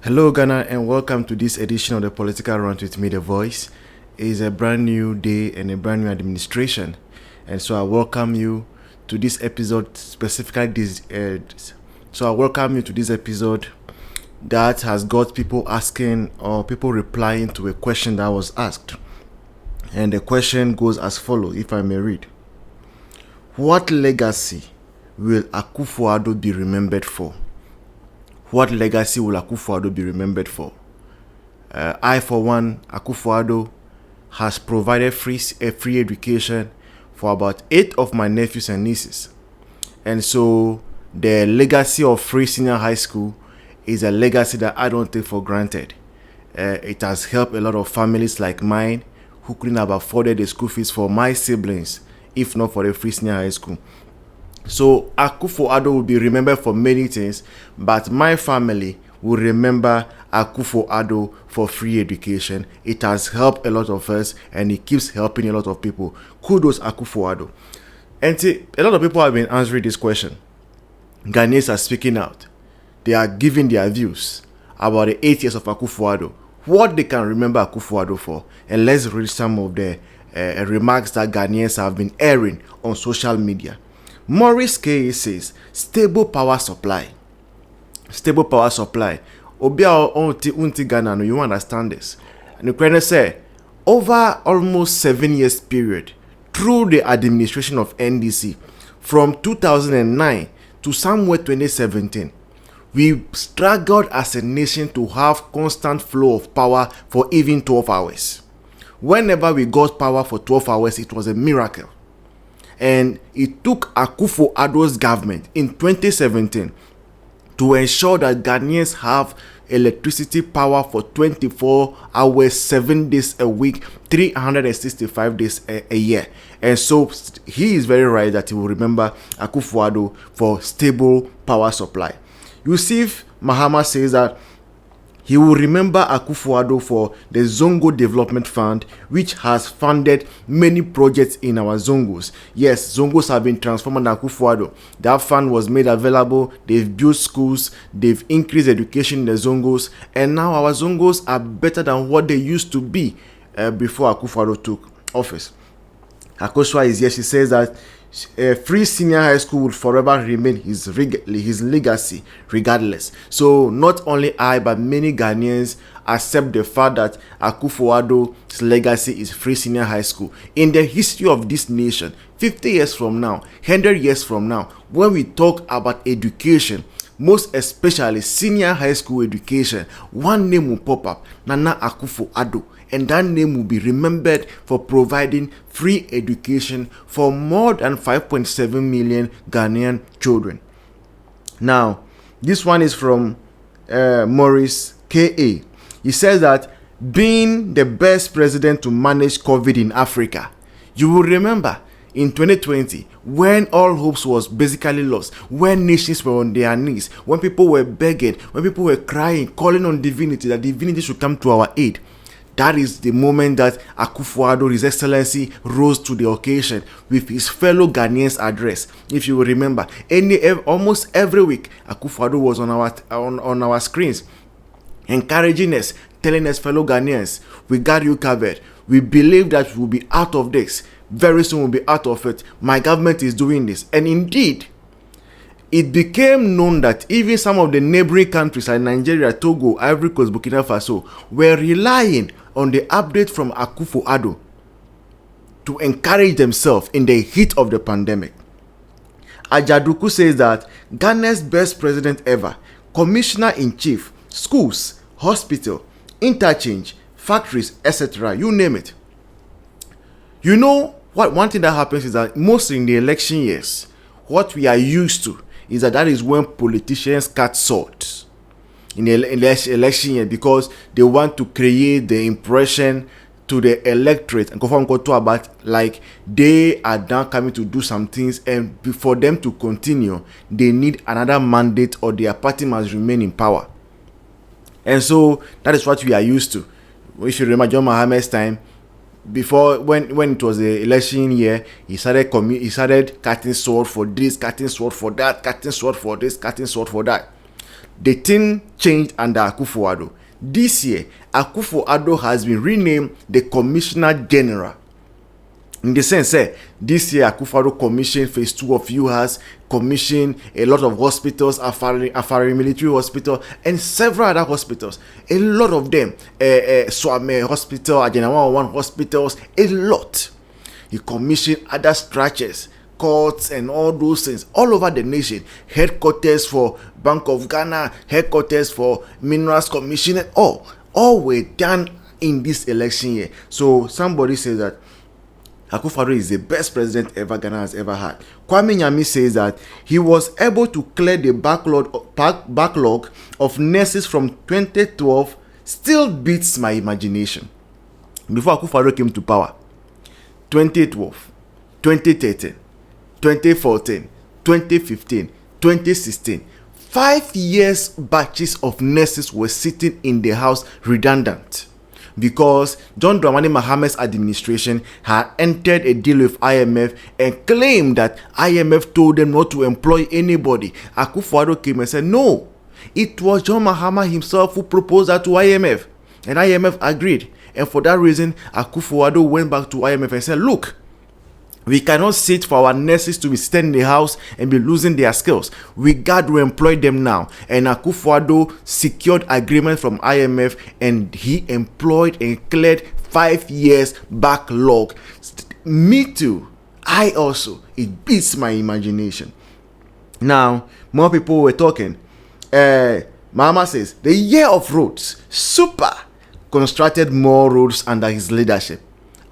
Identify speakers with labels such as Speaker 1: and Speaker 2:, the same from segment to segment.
Speaker 1: Hello, Ghana, and welcome to this edition of the Political Run with me, The Voice. It is a brand new day and a brand new administration, and so I welcome you to this episode specifically. I welcome you to this episode that has got people asking or people replying to a question that was asked, and the question goes as follows, if I may read: What legacy will Akufo-Addo be remembered for? What legacy will Akufo-Addo be remembered for? I, for one, Akufo-Addo has provided free education for about 8 of my nephews and nieces. And so the legacy of free senior high school is a legacy that I don't take for granted. It has helped a lot of families like mine who couldn't have afforded the school fees for my siblings, if not for the free senior high school. So Akufo-Addo will be remembered for many things, but my family will remember Akufo-Addo for free education. It has helped a lot of us, and it keeps helping a lot of people. Kudos Akufo-Addo. And see, a lot of people have been answering this question. Ghanaians are speaking out. They are giving their views about the 8 years of Akufo-Addo, what they can remember Akufo-Addo for. And let's read some of the remarks that Ghanaians have been airing on social media. Maurice K says, stable power supply. Stable power supply. Obia unti Ghana, no, you understand this. And the question say, over almost 7 years period, through the administration of NDC, from 2009 to somewhere 2017, we struggled as a nation to have constant flow of power for even 12 hours. Whenever we got power for 12 hours, it was a miracle. And it took Akufo-Addo's government in 2017 to ensure that Ghanaians have electricity power for 24 hours, 7 days a week, 365 days a year. And so he is very right that he will remember Akufo-Addo for stable power supply. Yusuf Mahama says that he will remember Akufo-Addo for the Zongo Development Fund, which has funded many projects in our Zongos. Yes, Zongos have been transformed under Akufo-Addo. That fund was made available. They've built schools. They've increased education in the Zongos. And now our Zongos are better than what they used to be before Akufo-Addo took office. Akosua is here. She says that free senior high school will forever remain his legacy regardless. So not only I, but many Ghanaians accept the fact that Akufo-Addo's legacy is free senior high school. In the history of this nation, 50 years from now, 100 years from now, when we talk about education, most especially senior high school education, one name will pop up: Nana Akufo-Addo. And that name will be remembered for providing free education for more than 5.7 million Ghanaian children. Now, this one is from Maurice K.A. He says that being the best president to manage COVID in Africa, you will remember in 2020, when all hopes was basically lost, when nations were on their knees, when people were begging, when people were crying, calling on divinity, that divinity should come to our aid. That is the moment that Akufo-Addo, His Excellency, rose to the occasion with his fellow Ghanaians address. If you will remember, almost every week, Akufo-Addo was on our screens, encouraging us, telling us, fellow Ghanaians, we got you covered. We believe that we will be out of this. Very soon we'll be out of it. My government is doing this. And indeed, it became known that even some of the neighboring countries like Nigeria, Togo, Ivory Coast, Burkina Faso were relying on the update from Akufo-Addo to encourage themselves in the heat of the pandemic. Ajaduku says that Ghana's best president ever, commissioner-in-chief, schools, hospital, interchange, factories, etc., you name it. You know what? One thing that happens is that mostly in the election years, what we are used to is that is when politicians cut swords in the election year, because they want to create the impression to the electorate and confirm about like they are now coming to do some things, and for them to continue, they need another mandate or their party must remain in power. And so that is what we are used to. If you remember John Mahama's time, before when it was the election year, he started cutting sword for this, cutting sword for that, cutting sword for this, cutting sword for that. the thing changed under Akufo-Addo. This year, Akufo-Addo has been renamed the Commissioner General. In the sense, this year Akufo-Addo commissioned phase 2 of UHAS, commissioned a lot of hospitals, Afari Military Hospital, and several other hospitals. A lot of them, Swame Hospital, Agena 101 hospitals, a lot. He commissioned other structures, courts, and all those things all over the nation. Headquarters for Bank of Ghana, headquarters for Minerals Commission, and all were done in this election year. So somebody says that Akufo-Addo is the best president ever Ghana has ever had. Kwame Nyami says that he was able to clear the backlog of nurses from 2012. Still beats my imagination. Before Akufo-Addo came to power, 2012, 2013, 2014, 2015, 2016, 5 years batches of nurses were sitting in the house redundant, because John Dramani Mahamad's administration had entered a deal with IMF and claimed that IMF told them not to employ anybody. Akufo-Addo came and said, no, it was John Mahama himself who proposed that to IMF, and IMF agreed. And for that reason, Akufo-Addo went back to IMF and said, look, we cannot sit for our nurses to be staying in the house and be losing their skills. We got to employ them now. And Akufo-Addo secured agreement from IMF, and he employed and cleared 5 years backlog. Me too. I also. It beats my imagination. Now, more people were talking. Mama says, the year of roads, super, constructed more roads under his leadership.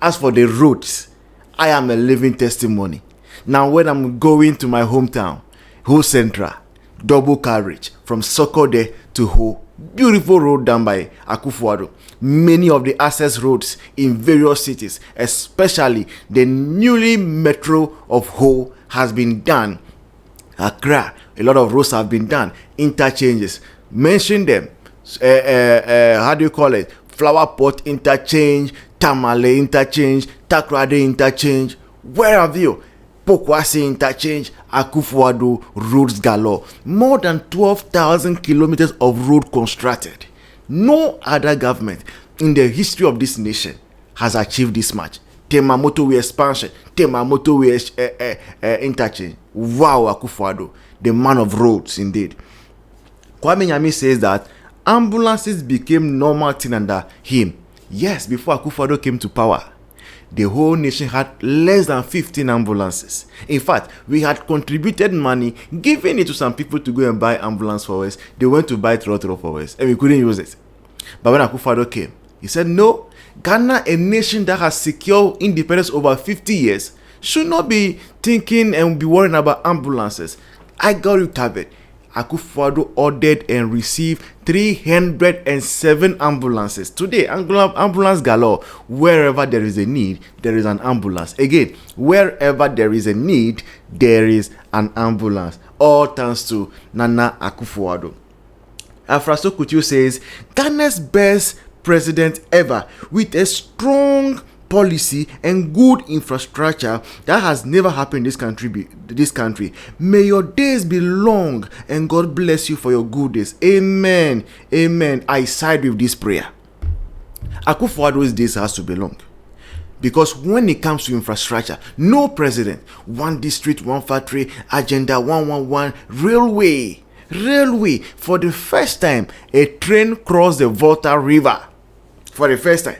Speaker 1: As for the roads, I am a living testimony. Now, when I'm going to my hometown, Ho Central, double carriage from Sokode to Ho, beautiful road done by Akufo-Addo. Many of the access roads in various cities, especially the newly metro of Ho, has been done. Accra, a lot of roads have been done. Interchanges, mention them. How do you call it? Flower Pot interchange, Tamale interchange, Takrade interchange. Where have you? Pokwasi interchange, Akufo-Addo, roads galore. More than 12,000 kilometers of road constructed. No other government in the history of this nation has achieved this much. Tema motorway expansion, Tema motorway interchange. Wow, Akufo-Addo, the man of roads indeed. Kwame Nyami says that ambulances became normal thing under him. Yes, before Akufo-Addo came to power, the whole nation had less than 15 ambulances. In fact, we had contributed money, giving it to some people to go and buy ambulance for us. They went to buy trotro for us, and we couldn't use it. But when Akufo-Addo came, he said, no, Ghana, a nation that has secured independence over 50 years, should not be thinking and be worrying about ambulances. I got you covered. Akufo-Addo ordered and received 307 ambulances. Today, ambulance galore. Wherever there is a need, there is an ambulance. Again, wherever there is a need, there is an ambulance. All thanks to Nana Akufo-Addo. Afraso Kutu says, Ghana's best president ever, with a strong policy and good infrastructure that has never happened in this country. May your days be long and God bless you for your good days. Amen. Amen. I side with this prayer. Akufo-Addo's days has to be long, because when it comes to infrastructure, no president, one district, one factory, agenda 111, railway. For the first time, a train crossed the Volta River. For the first time.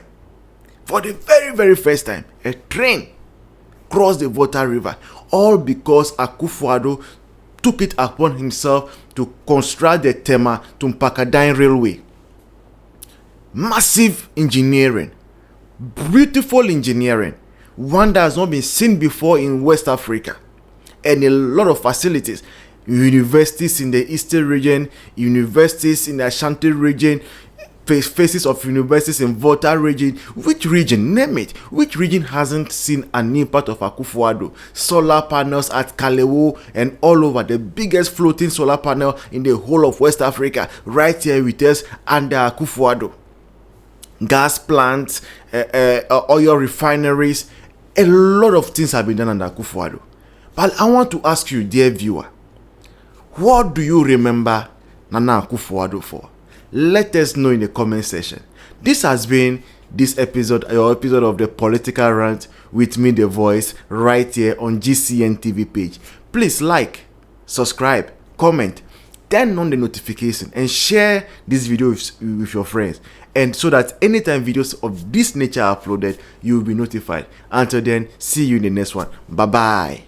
Speaker 1: For the very, very first time, a train crossed the Volta River. All because Akufo-Addo took it upon himself to construct the Tema to Mpakadine Railway. Massive engineering. Beautiful engineering. One that has not been seen before in West Africa. And a lot of facilities. Universities in the Eastern region, universities in the Ashanti region, faces of universities in Volta region. Which region? Name it. Which region hasn't seen an impact of Akufo-Addo? Solar panels at Kalewo and all over. The biggest floating solar panel in the whole of West Africa, right here with us under Akufo-Addo. Gas plants, oil refineries, a lot of things have been done under Akufo-Addo. But I want to ask you, dear viewer, what do you remember Nana Akufo-Addo for? Let us know in the comment section. This has been this episode, your episode of the Political Rant with me, the voice, right here on GCN TV page. Please like, subscribe, comment, turn on the notification, and share this video with your friends. And so that anytime videos of this nature are uploaded, you will be notified. Until then, see you in the next one. Bye bye.